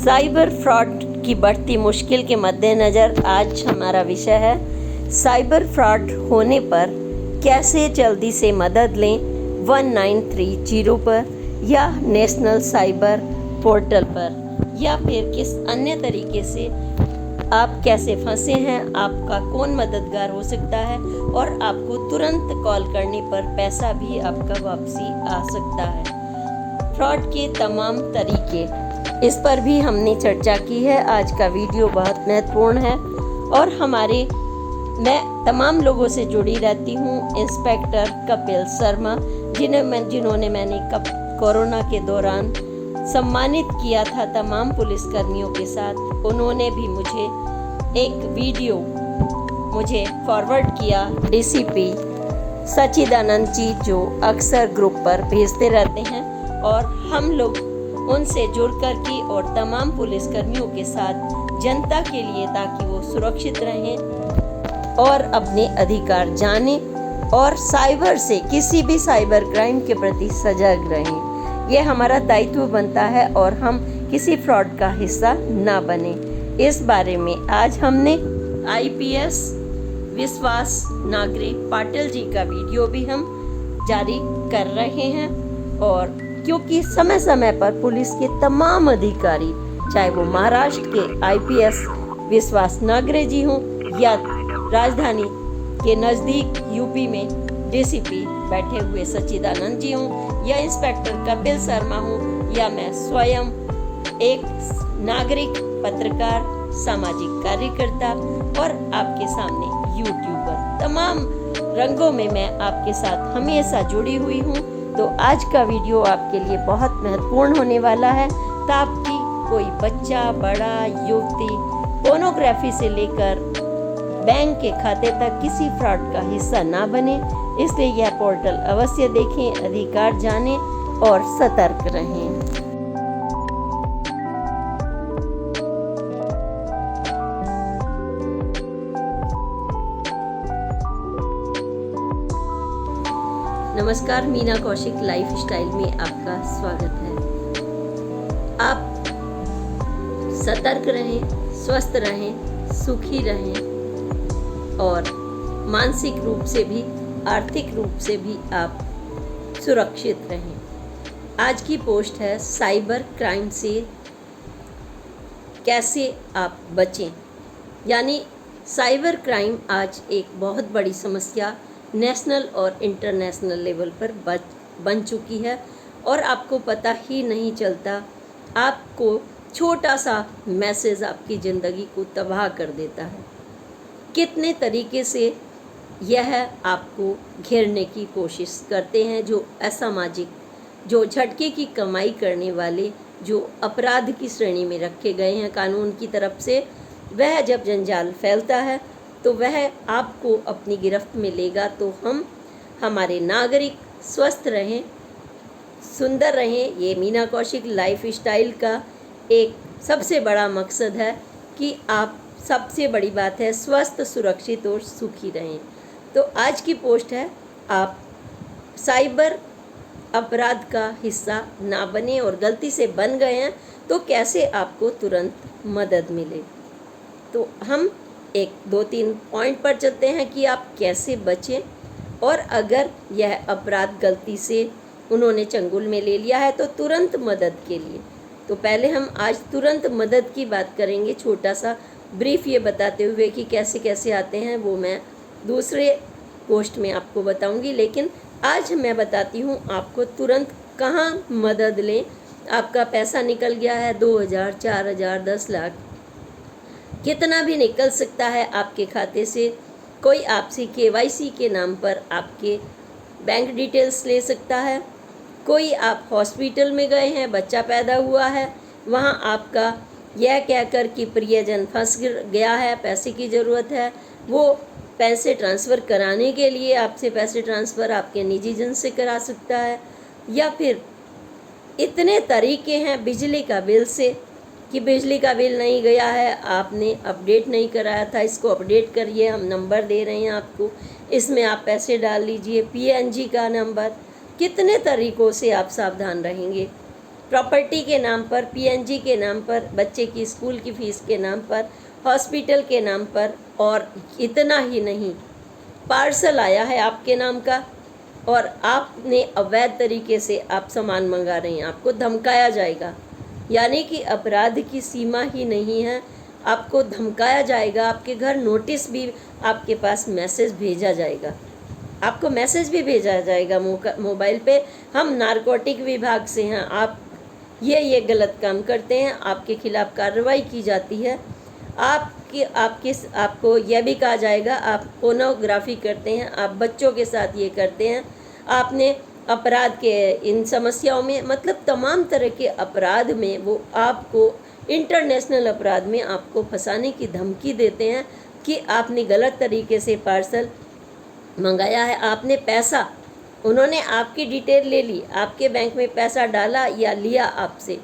Cyber fraud की बढ़ती मुश्किल के मद्देनज़र आज हमारा विषय है साइबर फ्रॉड होने पर कैसे जल्दी से मदद लें 1930 पर या नेशनल साइबर पोर्टल पर या फिर किस अन्य तरीके से आप कैसे फंसे हैं, आपका कौन मददगार हो सकता है और आपको तुरंत कॉल करने पर पैसा भी आपका वापसी आ सकता है। फ्रॉड के तमाम तरीके, इस पर भी हमने चर्चा की है। आज का वीडियो बहुत महत्वपूर्ण है और मैं तमाम लोगों से जुड़ी रहती हूँ। इंस्पेक्टर कपिल शर्मा जिन्होंने मैंने कोरोना के दौरान सम्मानित किया था तमाम पुलिसकर्मियों के साथ, उन्होंने भी एक वीडियो मुझे फॉरवर्ड किया डीसीपी सच्चिदानंद जी, जो अक्सर ग्रुप पर भेजते रहते हैं और हम लोग उनसे जुड़कर की और तमाम पुलिसकर्मियों के साथ जनता के लिए, ताकि वो सुरक्षित रहें और अपने अधिकार जानें और साइबर से किसी भी साइबर क्राइम के प्रति सजग रहें। यह हमारा दायित्व बनता है और हम किसी फ्रॉड का हिस्सा ना बने। इस बारे में आज हमने आईपीएस विश्वास नागरे पाटिल जी का वीडियो भी हम जारी कर रहे हैं। और क्योंकि समय समय पर पुलिस के तमाम अधिकारी, चाहे वो महाराष्ट्र के आईपीएस विश्वास नागरे जी हों या राजधानी के नज़दीक यूपी में डीसीपी बैठे हुए सच्चिदानंद जी हों या इंस्पेक्टर कपिल शर्मा हों या मैं स्वयं एक नागरिक, पत्रकार, सामाजिक कार्यकर्ता और आपके सामने यूट्यूबर, तमाम रंगों में मैं आपके साथ हमेशा जुड़ी हुई हूँ। तो आज का वीडियो आपके लिए बहुत महत्वपूर्ण होने वाला है, ताकि कोई बच्चा, बड़ा, युवती पोर्नोग्राफी से लेकर बैंक के खाते तक किसी फ्रॉड का हिस्सा ना बने। इसलिए यह पोर्टल अवश्य देखें, अधिकार जानें और सतर्क रहें। नमस्कार, मीना कौशिक लाइफ स्टाइल में आपका स्वागत है। आप सतर्क रहें, स्वस्थ रहें, सुखी रहें और मानसिक रूप से भी, आर्थिक रूप से भी आप सुरक्षित रहें। आज की पोस्ट है साइबर क्राइम से कैसे आप बचें। यानी साइबर क्राइम आज एक बहुत बड़ी समस्या नेशनल और इंटरनेशनल लेवल पर बन चुकी है और आपको पता ही नहीं चलता। आपको छोटा सा मैसेज आपकी ज़िंदगी को तबाह कर देता है। कितने तरीके से यह आपको घेरने की कोशिश करते हैं, जो असामाजिक, जो झटके की कमाई करने वाले, जो अपराध की श्रेणी में रखे गए हैं कानून की तरफ से। वह जब जंजाल फैलता है तो वह आपको अपनी गिरफ्त में लेगा। तो हमारे नागरिक स्वस्थ रहें, सुंदर रहें। ये मीना कौशिक लाइफ स्टाइल का एक सबसे बड़ा मकसद है कि आप, सबसे बड़ी बात है, स्वस्थ, सुरक्षित और सुखी रहें। तो आज की पोस्ट है, आप साइबर अपराध का हिस्सा ना बने और गलती से बन गए हैं तो कैसे आपको तुरंत मदद मिले। तो हम 1-2-3 पॉइंट पर चलते हैं कि आप कैसे बचें, और अगर यह अपराध गलती से उन्होंने चंगुल में ले लिया है तो तुरंत मदद के लिए। तो पहले हम आज तुरंत मदद की बात करेंगे, छोटा सा ब्रीफ ये बताते हुए कि कैसे कैसे आते हैं वो मैं दूसरे पोस्ट में आपको बताऊंगी। लेकिन आज मैं बताती हूँ आपको तुरंत कहाँ मदद लें। आपका पैसा निकल गया है 2000, 4000, 10 लाख, कितना भी निकल सकता है आपके खाते से। कोई आपसे केवाईसी के नाम पर आपके बैंक डिटेल्स ले सकता है। कोई आप हॉस्पिटल में गए हैं, बच्चा पैदा हुआ है, वहाँ आपका यह कहकर कि प्रियजन फंस गया है, पैसे की ज़रूरत है, वो पैसे ट्रांसफ़र कराने के लिए आपसे पैसे ट्रांसफ़र आपके निजी जन से करा सकता है। या फिर इतने तरीके हैं, बिजली का बिल से, कि बिजली का बिल नहीं गया है, आपने अपडेट नहीं कराया था, इसको अपडेट करिए, हम नंबर दे रहे हैं आपको, इसमें आप पैसे डाल लीजिए, पीएनजी का नंबर। कितने तरीक़ों से आप सावधान रहेंगे। प्रॉपर्टी के नाम पर, पीएनजी के नाम पर, बच्चे की स्कूल की फ़ीस के नाम पर, हॉस्पिटल के नाम पर। और इतना ही नहीं, पार्सल आया है आपके नाम का और आपने अवैध तरीके से आप सामान मंगा रहे हैं, आपको धमकाया जाएगा। यानी कि अपराध की सीमा ही नहीं है, आपको धमकाया जाएगा। आपके घर नोटिस भी, आपके पास मैसेज भेजा जाएगा, आपको मैसेज भी भेजा जाएगा मोबाइल पे, हम नारकोटिक विभाग से हैं, आप ये गलत काम करते हैं, आपके खिलाफ़ कार्रवाई की जाती है। आपको यह भी कहा जाएगा आप पोर्नोग्राफी करते हैं, आप बच्चों के साथ ये करते हैं, आपने अपराध के इन समस्याओं में, मतलब तमाम तरह के अपराध में वो आपको, इंटरनेशनल अपराध में आपको फंसाने की धमकी देते हैं कि आपने गलत तरीके से पार्सल मंगाया है, आपने पैसा, उन्होंने आपकी डिटेल ले ली, आपके बैंक में पैसा डाला या लिया आपसे,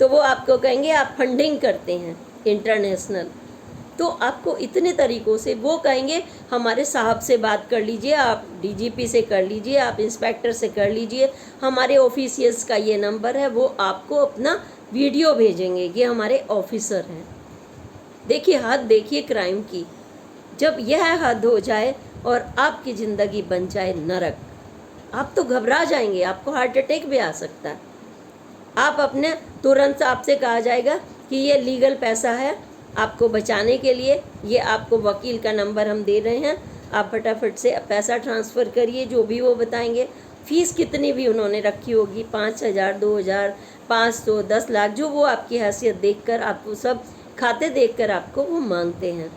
तो वो आपको कहेंगे आप फंडिंग करते हैं इंटरनेशनल। तो आपको इतने तरीक़ों से वो कहेंगे हमारे साहब से बात कर लीजिए, आप डीजीपी से कर लीजिए, आप इंस्पेक्टर से कर लीजिए, हमारे ऑफिसियल्स का ये नंबर है, वो आपको अपना वीडियो भेजेंगे कि हमारे ऑफिसर हैं। देखिए हद, देखिए क्राइम की। जब यह हद हो जाए और आपकी ज़िंदगी बन जाए नरक, आप तो घबरा जाएंगे, आपको हार्ट अटैक भी आ सकता है। आप अपने तुरंत आपसे कहा जाएगा कि ये लीगल पैसा है, आपको बचाने के लिए ये आपको वकील का नंबर हम दे रहे हैं, आप फटाफट से पैसा ट्रांसफ़र करिए, जो भी वो बताएंगे। फ़ीस कितनी भी उन्होंने रखी होगी, 5,000, 2,000, 500, 10 लाख, जो वो आपकी हैसियत देखकर, आपको सब खाते देखकर आपको वो मांगते हैं।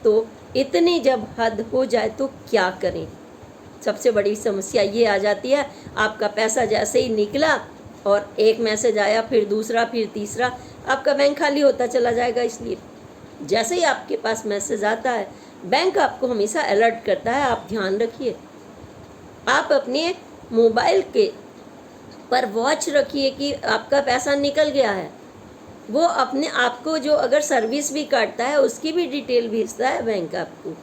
तो इतनी जब हद हो जाए तो क्या करें? सबसे बड़ी समस्या ये आ जाती है, आपका पैसा जैसे ही निकला और एक मैसेज आया, फिर दूसरा, फिर तीसरा, आपका बैंक खाली होता चला जाएगा। इसलिए जैसे ही आपके पास मैसेज आता है, बैंक आपको हमेशा अलर्ट करता है, आप ध्यान रखिए। आप अपने मोबाइल के पर वॉच रखिए कि आपका पैसा निकल गया है। वो अपने आपको जो अगर सर्विस भी काटता है उसकी भी डिटेल भेजता है बैंक आपको।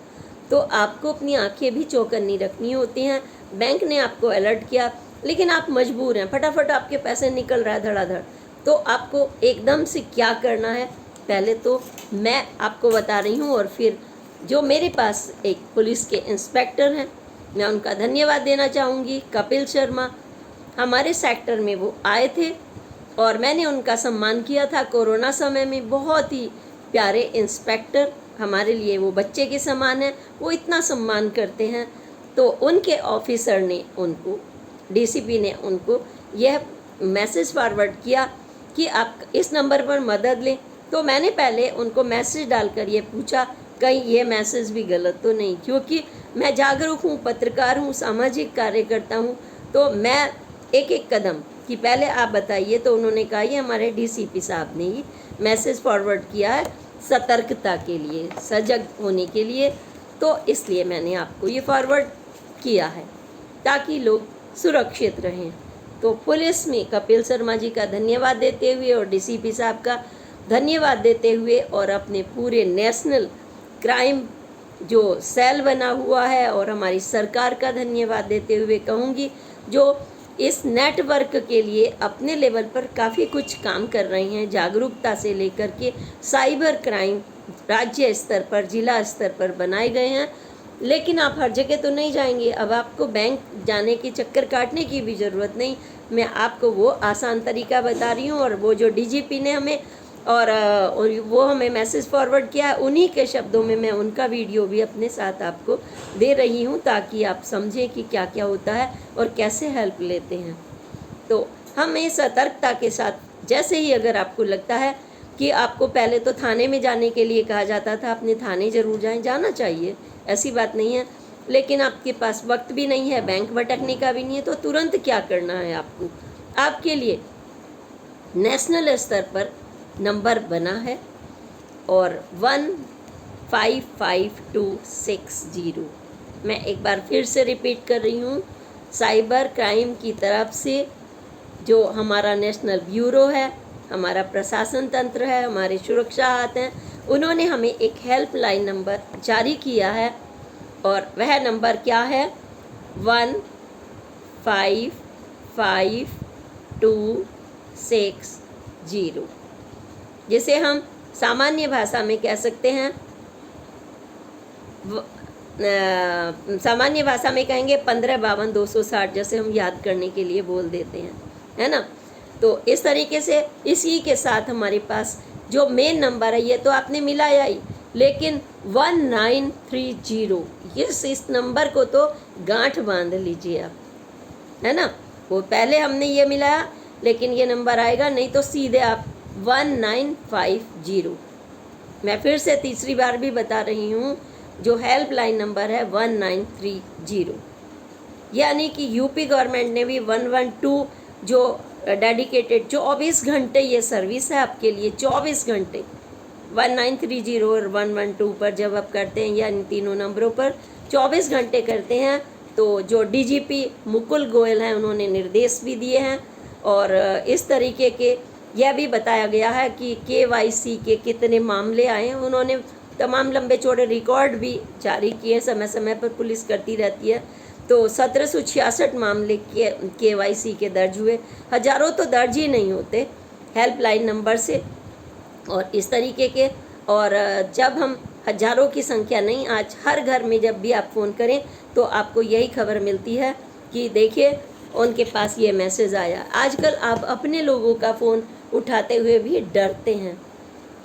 तो आपको अपनी आंखें भी चौकन्नी रखनी होती हैं। बैंक ने आपको अलर्ट किया, लेकिन आप मजबूर हैं, फटाफट आपके पैसे निकल रहा है धड़ाधड़। तो आपको एकदम से क्या करना है, पहले तो मैं आपको बता रही हूँ, और फिर जो मेरे पास एक पुलिस के इंस्पेक्टर हैं, मैं उनका धन्यवाद देना चाहूँगी, कपिल शर्मा। हमारे सेक्टर में वो आए थे और मैंने उनका सम्मान किया था कोरोना समय में। बहुत ही प्यारे इंस्पेक्टर, हमारे लिए वो बच्चे के समान हैं, वो इतना सम्मान करते हैं। तो उनके ऑफिसर ने उनको, डीसीपी ने उनको यह मैसेज फॉरवर्ड किया कि आप इस नंबर पर मदद लें। तो मैंने पहले उनको मैसेज डालकर ये पूछा कहीं ये मैसेज भी गलत तो नहीं, क्योंकि मैं जागरूक हूँ, पत्रकार हूँ, सामाजिक कार्यकर्ता हूँ। तो मैं एक एक कदम कि पहले आप बताइए। तो उन्होंने कहा ये हमारे डीसीपी साहब ने ही मैसेज फॉरवर्ड किया है सतर्कता के लिए, सजग होने के लिए, तो इसलिए मैंने आपको ये फॉरवर्ड किया है ताकि लोग सुरक्षित रहें। तो पुलिस में कपिल शर्मा जी का धन्यवाद देते हुए और डीसीपी साहब का धन्यवाद देते हुए और अपने पूरे नेशनल क्राइम जो सेल बना हुआ है और हमारी सरकार का धन्यवाद देते हुए कहूँगी, जो इस नेटवर्क के लिए अपने लेवल पर काफ़ी कुछ काम कर रहे हैं, जागरूकता से लेकर के साइबर क्राइम राज्य स्तर पर, जिला स्तर पर बनाए गए हैं। लेकिन आप हर जगह तो नहीं जाएंगे, अब आपको बैंक जाने की चक्कर काटने की भी ज़रूरत नहीं, मैं आपको वो आसान तरीका बता रही हूँ। और वो जो डीजीपी ने हमें और वो हमें मैसेज फॉरवर्ड किया है, उन्हीं के शब्दों में मैं उनका वीडियो भी अपने साथ आपको दे रही हूँ ताकि आप समझें कि क्या क्या होता है और कैसे हेल्प लेते हैं। तो हमें सतर्कता के साथ, जैसे ही अगर आपको लगता है कि आपको पहले तो थाने में जाने के लिए कहा जाता था, अपने थाने ज़रूर जाएं, जाना चाहिए, ऐसी बात नहीं है। लेकिन आपके पास वक्त भी नहीं है, बैंक भटकने का भी नहीं है, तो तुरंत क्या करना है आपको, आपके लिए नेशनल स्तर पर नंबर बना है और 155260। मैं एक बार फिर से रिपीट कर रही हूँ, साइबर क्राइम की तरफ से जो हमारा नेशनल ब्यूरो है, हमारा प्रशासन तंत्र है, हमारे सुरक्षा हाथ हैं, उन्होंने हमें एक हेल्पलाइन नंबर जारी किया है और वह नंबर क्या है 1552 11660, जिसे हम सामान्य भाषा में कह सकते हैं, सामान्य भाषा में कहेंगे 1552-260, जैसे हम याद करने के लिए बोल देते हैं, है ना। तो इस तरीके से इसी के साथ हमारे पास जो मेन नंबर है, ये तो आपने मिलाया ही, लेकिन 1930, इस नंबर को तो गांठ बांध लीजिए आप, है ना। वो पहले हमने ये मिलाया, लेकिन ये नंबर आएगा नहीं, तो सीधे आप 1950। मैं फिर से तीसरी बार भी बता रही हूँ, जो हेल्पलाइन नंबर है 1930, यानी कि यूपी गवर्नमेंट ने भी 112 जो डेडिकेटेड 24 घंटे ये सर्विस है आपके लिए, 24 घंटे 1930 और 112 पर जब आप करते हैं, या इन तीनों नंबरों पर 24 घंटे करते हैं, तो जो डीजीपी मुकुल गोयल हैं उन्होंने निर्देश भी दिए हैं, और इस तरीके के यह भी बताया गया है कि केवाईसी के कितने मामले आए हैं, उन्होंने तमाम लंबे चौड़े रिकॉर्ड भी जारी किए, समय समय पर पुलिस करती रहती है। तो 1766 मामले केवाईसी के दर्ज हुए, हज़ारों तो दर्ज ही नहीं होते हेल्पलाइन नंबर से, और इस तरीके के। और जब हम हज़ारों की संख्या नहीं, आज हर घर में जब भी आप फ़ोन करें तो आपको यही खबर मिलती है कि देखिए उनके पास ये मैसेज आया। आजकल आप अपने लोगों का फ़ोन उठाते हुए भी डरते हैं।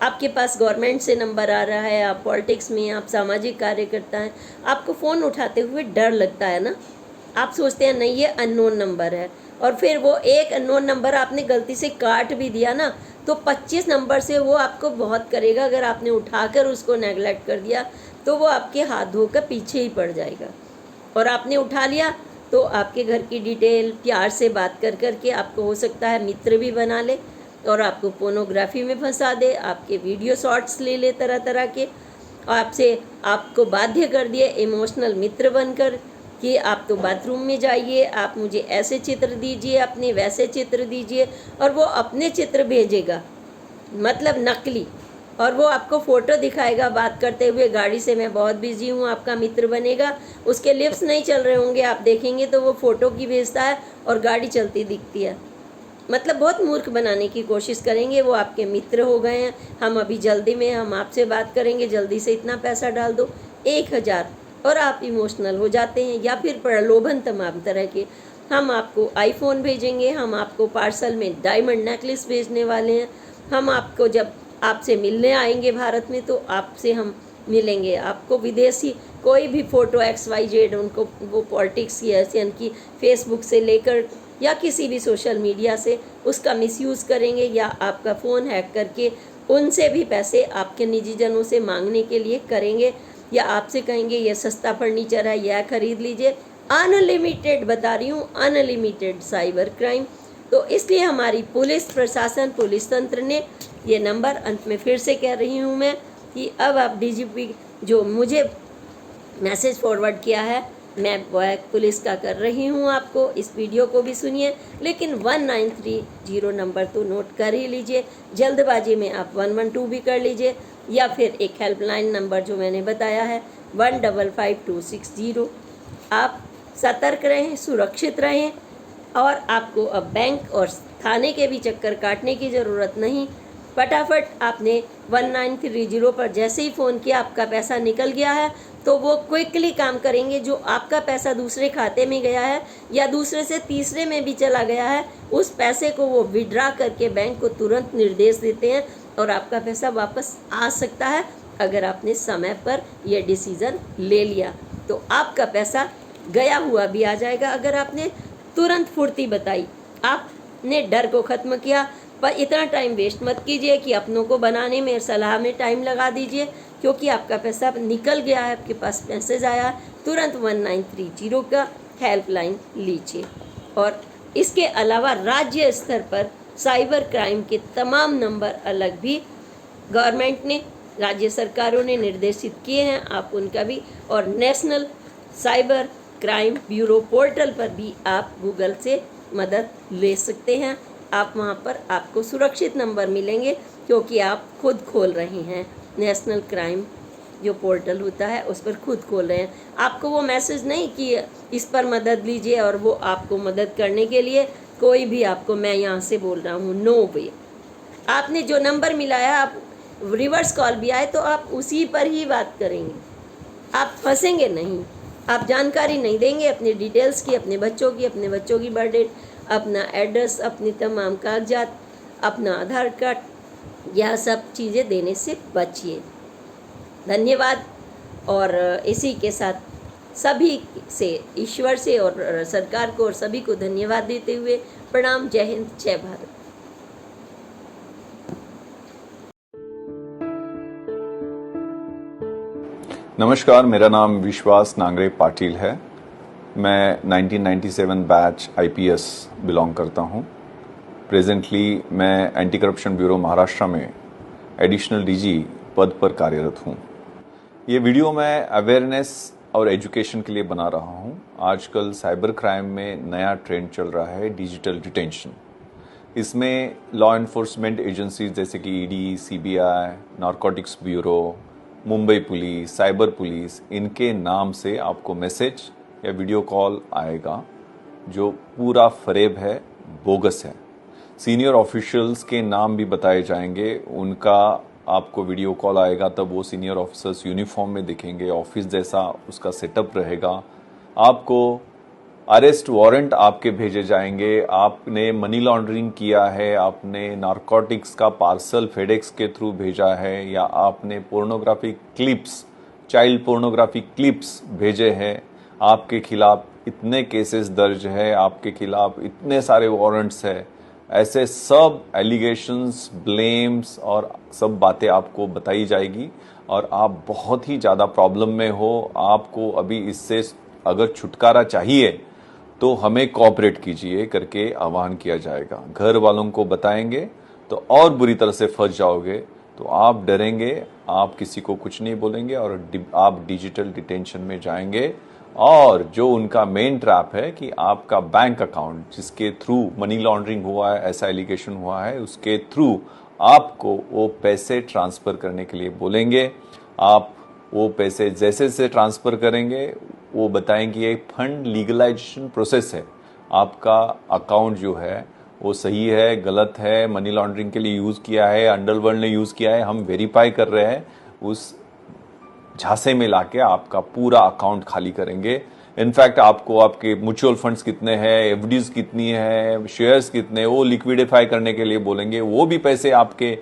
आपके पास गवर्नमेंट से नंबर आ रहा है, आप पॉलिटिक्स में, आप सामाजिक कार्यकर्ता हैं, आपको फ़ोन उठाते हुए डर लगता है ना। आप सोचते हैं नहीं ये अननोन नंबर है, और फिर वो एक अननोन नंबर आपने गलती से काट भी दिया ना, तो 25 नंबर से वो आपको बहुत करेगा। अगर आपने उठाकर उसको नेगलेक्ट कर दिया तो वो आपके हाथ धोकर पीछे ही पड़ जाएगा। और आपने उठा लिया तो आपके घर की डिटेल प्यार से बात कर कर के आपको हो सकता है मित्र भी बना ले, और आपको पोर्नोग्राफी में फंसा दे, आपके वीडियो शॉर्ट्स ले ले तरह तरह के, आपको बाध्य कर दिए इमोशनल मित्र बनकर कि आप तो बाथरूम में जाइए, आप मुझे ऐसे चित्र दीजिए, अपने वैसे चित्र दीजिए, और वो अपने चित्र भेजेगा, मतलब नकली, और वो आपको फ़ोटो दिखाएगा बात करते हुए गाड़ी से, मैं बहुत बिजी हूँ, आपका मित्र बनेगा। उसके लिप्स नहीं चल रहे होंगे, आप देखेंगे तो वो फ़ोटो की भेजता है और गाड़ी चलती दिखती है। मतलब बहुत मूर्ख बनाने की कोशिश करेंगे। वो आपके मित्र हो गए हैं, हम अभी जल्दी में, हम आपसे बात करेंगे, जल्दी से इतना पैसा डाल दो 1000, और आप इमोशनल हो जाते हैं। या फिर प्रलोभन तमाम तरह के, हम आपको आईफोन भेजेंगे, हम आपको पार्सल में डायमंड नेकलेस भेजने वाले हैं, हम आपको जब आपसे मिलने आएंगे भारत में तो आपसे हम मिलेंगे, आपको विदेशी कोई भी फ़ोटो XYZ, उनको वो पॉलिटिक्स की ऐसे की फेसबुक से लेकर या किसी भी सोशल मीडिया से उसका मिसयूज़ करेंगे, या आपका फ़ोन हैक करके उनसे भी पैसे आपके निजी जनों से मांगने के लिए करेंगे, या आपसे कहेंगे ये सस्ता फर्नीचर है, यह खरीद लीजिए। अनलिमिटेड बता रही हूँ, अनलिमिटेड साइबर क्राइम। तो इसलिए हमारी पुलिस प्रशासन, पुलिस तंत्र ने ये नंबर, अंत में फिर से कह रही हूँ मैं, कि अब आप डीजीपी जो मुझे मैसेज फॉरवर्ड किया है, मैं वह पुलिस का कर रही हूँ, आपको इस वीडियो को भी सुनिए, लेकिन 1930 नंबर तो नोट कर ही लीजिए। जल्दबाजी में आप 112 भी कर लीजिए, या फिर एक हेल्पलाइन नंबर जो मैंने बताया है 155260। आप सतर्क रहें, सुरक्षित रहें, और आपको अब बैंक और थाने के भी चक्कर काटने की ज़रूरत नहीं। फटाफट आपने 1930 पर जैसे ही फ़ोन किया, आपका पैसा निकल गया है, तो वो क्विकली काम करेंगे। जो आपका पैसा दूसरे खाते में गया है या दूसरे से तीसरे में भी चला गया है, उस पैसे को वो विड्रा करके बैंक को तुरंत निर्देश देते हैं, और आपका पैसा वापस आ सकता है अगर आपने समय पर यह डिसीज़न ले लिया। तो आपका पैसा गया हुआ भी आ जाएगा अगर आपने तुरंत फुर्ती बताई, आपने डर को ख़त्म किया। पर इतना टाइम वेस्ट मत कीजिए कि अपनों को बनाने में, सलाह में टाइम लगा दीजिए, क्योंकि आपका पैसा निकल गया है, आपके पास मैसेज आया, तुरंत 1930 का हेल्पलाइन लीजिए। और इसके अलावा राज्य स्तर पर साइबर क्राइम के तमाम नंबर अलग भी गवर्नमेंट ने, राज्य सरकारों ने निर्देशित किए हैं, आप उनका भी, और national cyber crime bureau portal पर भी आप गूगल से मदद ले सकते हैं। आप वहां पर आपको सुरक्षित नंबर मिलेंगे, क्योंकि आप खुद खोल रहे हैं। नेशनल क्राइम जो पोर्टल होता है उस पर खुद खोल रहे हैं। आपको वो मैसेज नहीं कि इस पर मदद लीजिए और वो आपको मदद करने के लिए कोई भी आपको, मैं यहाँ से बोल रहा हूँ, नो वे। आपने जो नंबर मिलाया, आप रिवर्स कॉल भी आए तो आप उसी पर ही बात करेंगे, आप फंसेंगे नहीं। आप जानकारी नहीं देंगे अपनी डिटेल्स की, अपने बच्चों की बर्थ डेट, अपना एड्रेस, अपनी तमाम कागजात, अपना आधार कार्ड, यह सब चीज़ें देने से बचिए। धन्यवाद। और इसी के साथ सभी से, ईश्वर से और सरकार को और सभी को धन्यवाद देते हुए प्रणाम। जय हिंद, जय भारत। नमस्कार, मेरा नाम विश्वास नांगरे पाटिल है। मैं 1997 बैच आईपीएस बिलोंग करता हूं। प्रेजेंटली मैं एंटी करप्शन ब्यूरो महाराष्ट्र में एडिशनल डीजी पद पर कार्यरत हूं। ये वीडियो मैं अवेयरनेस और एजुकेशन के लिए बना रहा हूं। आजकल साइबर क्राइम में नया ट्रेंड चल रहा है, डिजिटल डिटेंशन। इसमें लॉ एनफोर्समेंट एजेंसीज जैसे कि ED, CBI, narcotics bureau, Mumbai police, cyber police, इनके नाम से आपको मैसेज या वीडियो कॉल आएगा जो पूरा फरेब है, बोगस है। सीनियर ऑफिशियल्स के नाम भी बताए जाएंगे, उनका आपको वीडियो कॉल आएगा तब वो सीनियर ऑफिसर्स यूनिफॉर्म में दिखेंगे, ऑफिस जैसा उसका सेटअप रहेगा। आपको अरेस्ट वारंट आपके भेजे जाएंगे, आपने मनी लॉन्ड्रिंग किया है, आपने नारकोटिक्स का पार्सल फेडेक्स के थ्रू भेजा है, या आपने pornography clips, child pornography clips भेजे हैं, आपके खिलाफ इतने केसेस दर्ज है, आपके खिलाफ इतने सारे वारंट्स है, ऐसे सब एलिगेशंस, ब्लेम्स और सब बातें आपको बताई जाएगी। और आप बहुत ही ज़्यादा प्रॉब्लम में हो, आपको अभी इससे अगर छुटकारा चाहिए तो हमें कोऑपरेट कीजिए करके आह्वान किया जाएगा। घर वालों को बताएंगे तो और बुरी तरह से फंस जाओगे, तो आप डरेंगे, आप किसी को कुछ नहीं बोलेंगे और आप डिजिटल डिटेंशन में जाएंगे। और जो उनका मेन ट्रैप है कि आपका बैंक अकाउंट जिसके थ्रू मनी लॉन्ड्रिंग हुआ है, ऐसा एलिगेशन हुआ है, उसके थ्रू आपको वो पैसे ट्रांसफर करने के लिए बोलेंगे। आप वो पैसे जैसे से ट्रांसफर करेंगे वो बताएंगे ये फंड लीगलाइजेशन प्रोसेस है, आपका अकाउंट जो है वो सही है, गलत है, मनी लॉन्ड्रिंग के लिए यूज़ किया है, अंडरवर्ल्ड ने यूज़ किया है, हम वेरीफाई कर रहे हैं। उस झांसे में लाके आपका पूरा अकाउंट खाली करेंगे। इनफैक्ट आपको आपके म्यूचुअल फंड्स कितने हैं, एफडीज कितनी है, शेयर्स कितने, वो लिक्विडिफाई करने के लिए बोलेंगे। वो भी पैसे आपके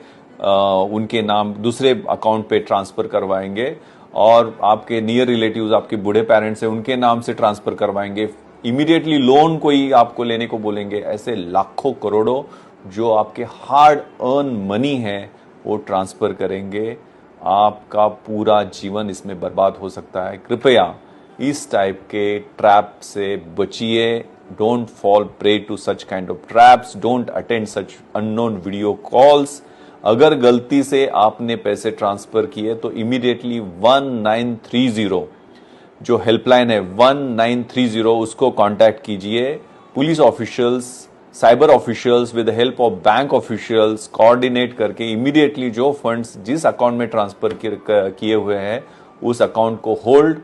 उनके नाम दूसरे अकाउंट पे ट्रांसफर करवाएंगे और आपके नियर रिलेटिव्स, आपके बूढ़े पेरेंट्स हैं, उनके नाम से ट्रांसफर करवाएंगे। इमीडिएटली लोन कोई आपको लेने को बोलेंगे। ऐसे लाखों करोड़ों जो आपके हार्ड अर्न मनी है वो ट्रांसफर करेंगे। आपका पूरा जीवन इसमें बर्बाद हो सकता है। कृपया इस टाइप के ट्रैप से बचिए। Don't fall prey to such kind of traps, don't attend such unknown video calls. अगर गलती से आपने पैसे ट्रांसफर किए तो इमीडिएटली 1930 जो हेल्पलाइन है 1930 उसको कांटेक्ट कीजिए। Police officials, cyber officials with help of bank officials coordinate करके इमीडिएटली जो फंड्स जिस अकाउंट में ट्रांसफर किए हुए हैं उस अकाउंट को होल्ड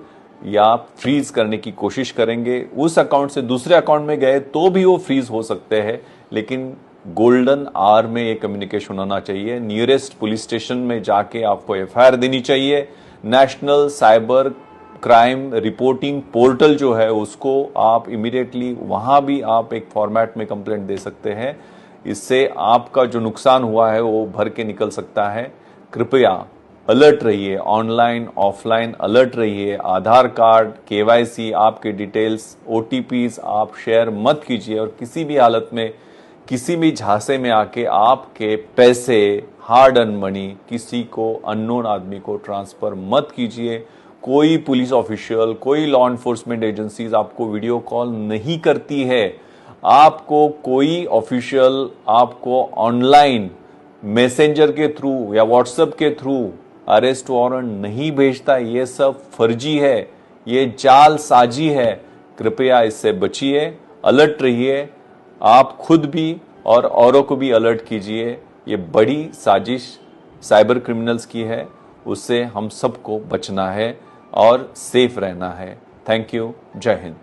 या फ्रीज करने की कोशिश करेंगे। उस अकाउंट से दूसरे अकाउंट में गए तो भी वो फ्रीज हो सकते हैं, लेकिन गोल्डन आवर में ये कम्युनिकेशन होना चाहिए। नियरेस्ट पुलिस स्टेशन में जाके आपको एफआईआर देनी चाहिए। National cyber crime reporting portal जो है उसको आप इमीडिएटली वहां भी आप एक फॉर्मेट में कंप्लेंट दे सकते हैं। इससे आपका जो नुकसान हुआ है वो भर के निकल सकता है। कृपया अलर्ट रहिए, ऑनलाइन ऑफलाइन अलर्ट रहिए। आधार कार्ड, केवाईसी, आपके डिटेल्स, ओटीपीज आप शेयर मत कीजिए और किसी भी हालत में किसी भी झांसे में आके आपके पैसे, हार्ड अर्न मनी किसी को, अननोन आदमी को ट्रांसफर मत कीजिए। कोई पुलिस ऑफिशियल, कोई लॉ एनफोर्समेंट एजेंसीज आपको वीडियो कॉल नहीं करती है। आपको कोई ऑफिशियल आपको ऑनलाइन मैसेंजर के थ्रू या व्हाट्सएप के थ्रू अरेस्ट वारंट नहीं भेजता। ये सब फर्जी है, ये जालसाजी है। कृपया इससे बचिए, अलर्ट रहिए। आप खुद भी और औरों को भी अलर्ट कीजिए। ये बड़ी साजिश साइबर क्रिमिनल्स की है, उससे हम सबको बचना है और सेफ रहना है। Thank you. जय हिंद।